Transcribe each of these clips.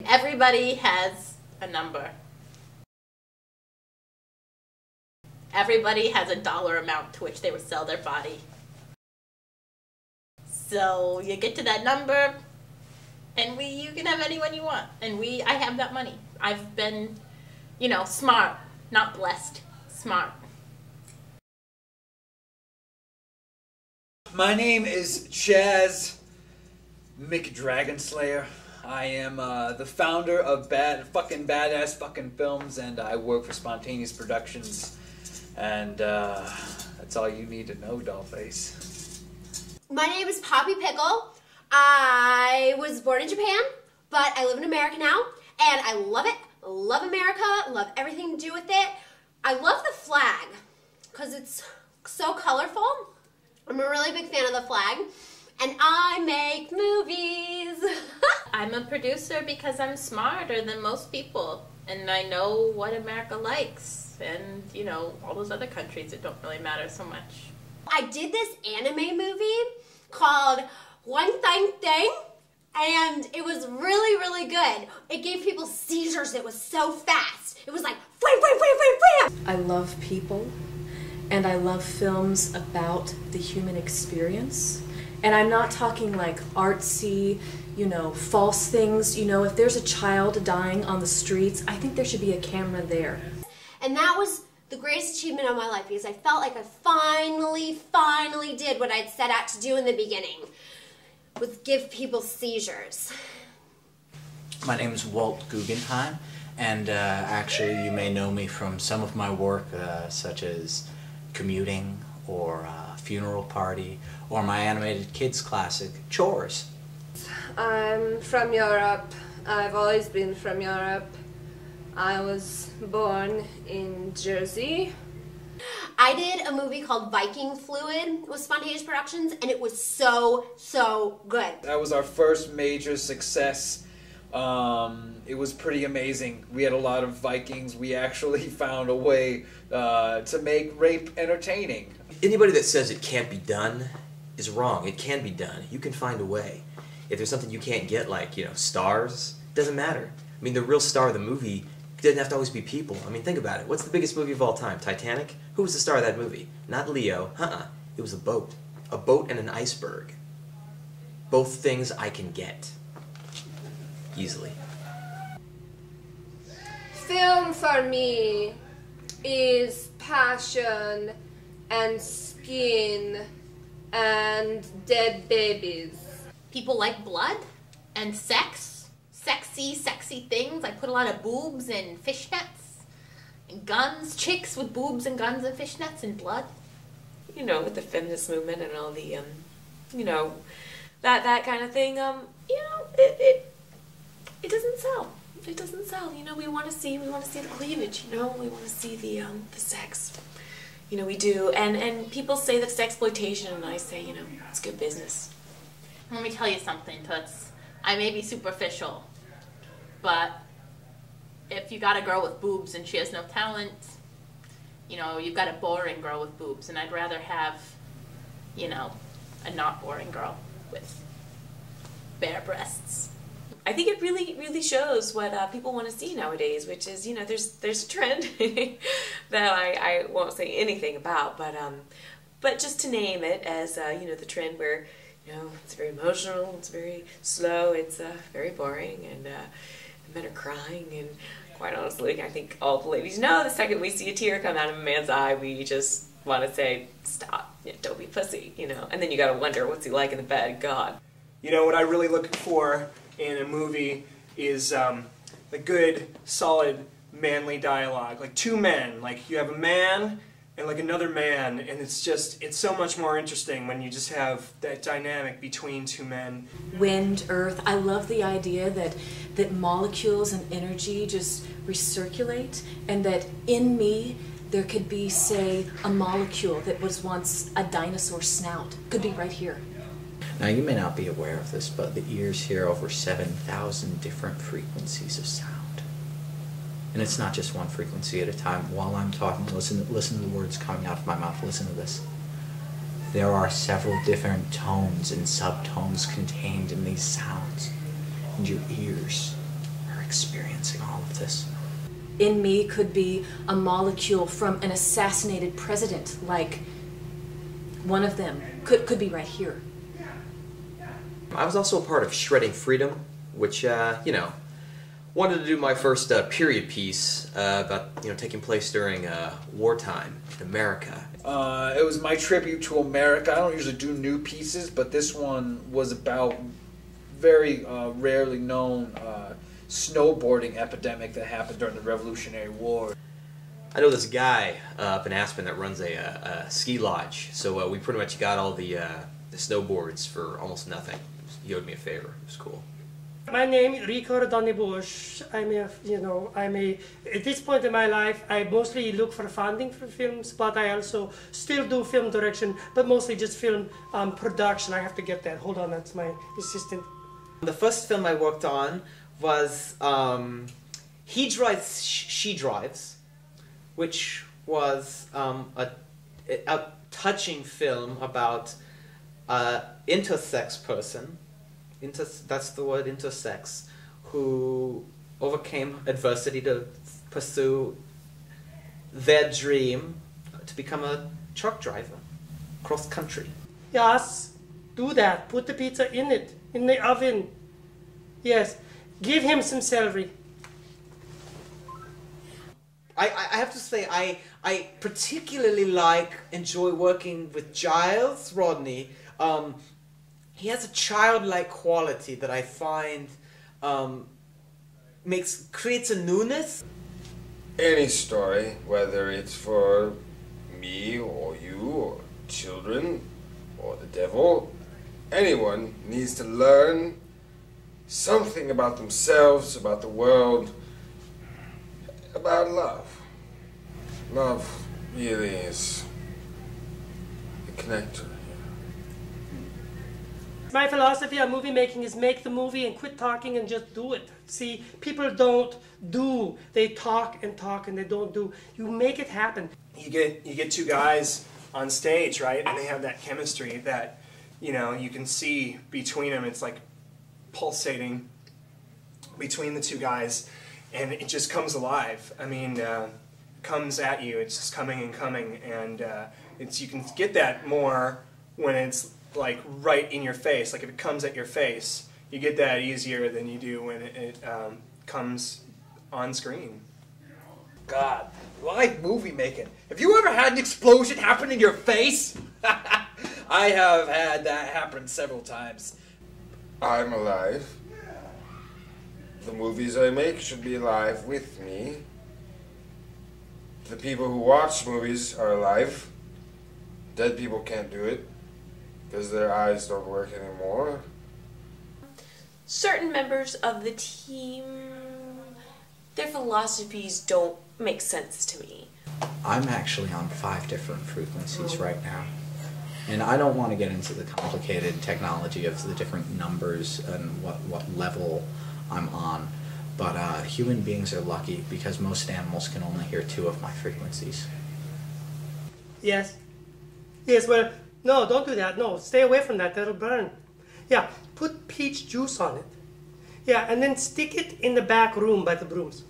Everybody has a number. Everybody has a dollar amount to which they would sell their body. So you get to that number, and you can have anyone you want. And I have that money. I've been, smart, not blessed, smart. My name is Chaz McDragonslayer. I am the founder of Badass Fucking Films, and I work for Spontaneous Productions. And that's all you need to know, Dollface. My name is Poppy Pickle. I was born in Japan, but I live in America now, and I love it. Love America, love everything to do with it. I love the flag, because it's so colorful. I'm a really big fan of the flag, and I make movies. I'm a producer because I'm smarter than most people, and I know what America likes, and, all those other countries, it don't really matter so much. I did this anime movie called One Thing Thing, and it was really, really good. It gave people seizures. It was so fast. It was like, wham, wham, wham, wham, wham. I love people, and I love films about the human experience. And I'm not talking like artsy, false things. If there's a child dying on the streets, I think there should be a camera there. And that was the greatest achievement of my life, because I felt like I finally did what I'd set out to do in the beginning, was give people seizures. My name is Walt Guggenheim, and actually you may know me from some of my work such as Commuting, or Funeral Party, or my animated kids classic, Chores. I'm from Europe. I've always been from Europe. I was born in Jersey. I did a movie called Viking Fluid with Spontaneous Productions, and it was so good. That was our first major success. It was pretty amazing. We had a lot of Vikings. We actually found a way to make rape entertaining. Anybody that says it can't be done is wrong. It can be done. You can find a way. If there's something you can't get, like, stars, it doesn't matter. I mean, the real star of the movie doesn't have to always be people. I mean, think about it. What's the biggest movie of all time? Titanic? Who was the star of that movie? Not Leo. It was a boat. A boat and an iceberg. Both things I can get. Easily. Film for me is passion and skin and dead babies. People like blood and sex. Sexy things. I put a lot of boobs and fishnets and guns. Chicks with boobs and guns and fishnets and blood. With the feminist movement and all the, that kind of thing, it doesn't sell. It doesn't sell. We want to see the cleavage. We want to see the sex. We do. And people say that's exploitation, and I say, it's good business. Let me tell you something, Toots. I may be superficial, but if you got a girl with boobs and she has no talent, you've got a boring girl with boobs, and I'd rather have, a not boring girl with bare breasts. I think it really shows what people want to see nowadays, which is, there's a trend that I won't say anything about, but just to name it as, the trend where, it's very emotional, it's very slow, it's very boring, and men are crying, and quite honestly, I think all the ladies know the second we see a tear come out of a man's eye, we just want to say, stop, don't be pussy, and then you gotta wonder, what's he like in the bed, God. What I really look for in a movie is a good, solid, manly dialogue. Like two men, like you have a man and like another man, and it's so much more interesting when you just have that dynamic between two men. Wind, earth, I love the idea that molecules and energy just recirculate, and that in me there could be, say, a molecule that was once a dinosaur snout. Could be right here. Now, you may not be aware of this, but the ears hear over 7,000 different frequencies of sound. And it's not just one frequency at a time. While I'm talking, listen to the words coming out of my mouth. Listen to this. There are several different tones and subtones contained in these sounds. And your ears experiencing all of this. In me could be a molecule from an assassinated president, like one of them could be right here. I was also a part of Shredding Freedom, which, you know, wanted to do my first period piece about, you know, taking place during wartime in America. It was my tribute to America. I don't usually do new pieces, but this one was about very rarely known snowboarding epidemic that happened during the Revolutionary War. I know this guy up in Aspen that runs a ski lodge, so we pretty much got all the snowboards for almost nothing. He owed me a favor. It was cool. My name is Rico Bush. At this point in my life, I mostly look for funding for films, but I also still do film direction, but mostly just film production. I have to get that. Hold on, that's my assistant. The first film I worked on was He Drives, She Drives, which was a touching film about an intersex person. That's the word, intersex, who overcame adversity to pursue their dream to become a truck driver, cross country. Yes, do that. Put the pizza in it, in the oven. Yes, give him some celery. I have to say, I particularly enjoy working with Giles Rodney. He has a childlike quality that I find creates a newness. Any story, whether it's for me or you or children or the devil, anyone needs to learn something about themselves, about the world, about love. Love really is the connector. My philosophy on movie making is make the movie and quit talking and just do it. See, people don't do. They talk and they don't do. You make it happen. You get two guys on stage, right? And they have that chemistry that, you know, you can see between them. It's like pulsating between the two guys, and it just comes alive. I mean, comes at you. It's just coming and coming, and you can get that more when it's like right in your face. Like if it comes at your face, you get that easier than you do when it comes on screen. God, like movie making. Have you ever had an explosion happen in your face? I have had that happen several times. I'm alive. The movies I make should be alive with me. The people who watch movies are alive. Dead people can't do it because their eyes don't work anymore. Certain members of the team, their philosophies don't make sense to me. I'm actually on 5 different frequencies right now. And I don't want to get into the complicated technology of the different numbers and what level I'm on. But human beings are lucky because most animals can only hear 2 of my frequencies. Yes. Yes, well, no, don't do that. No, stay away from that. That'll burn. Yeah, put peach juice on it. Yeah, and then stick it in the back room by the brooms.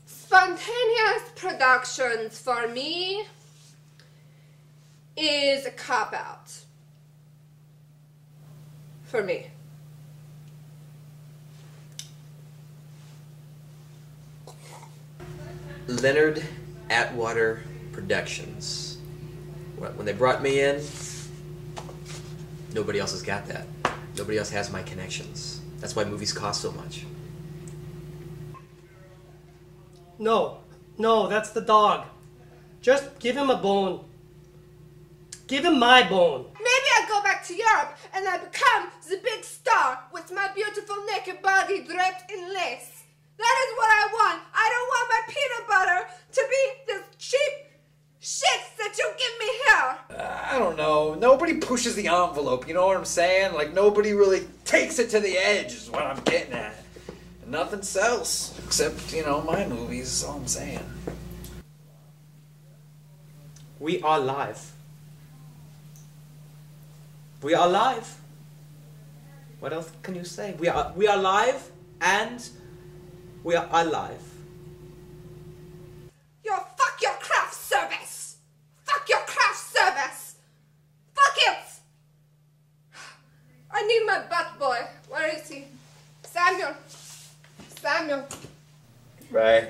Spontaneous productions for me is a cop-out. For me. Leonard Atwater Productions. When they brought me in, nobody else has got that. Nobody else has my connections. That's why movies cost so much. No, that's the dog. Just give him a bone. Give him my bone. Maybe I go back to Europe and I become the big star with my beautiful naked body draped in lace. That is what I want. I don't want my peanut butter to be this cheap shit that you give me here. I don't know. Nobody pushes the envelope, you know what I'm saying? Like, nobody really takes it to the edge is what I'm getting at. And nothing sells, except, you know, my movies is all I'm saying. We are live. We are live. What else can you say? We are live. And we are alive. Fuck your craft service! Fuck your craft service! Fuck it! I need my butt boy. Where is he? Samuel. Samuel. Bye.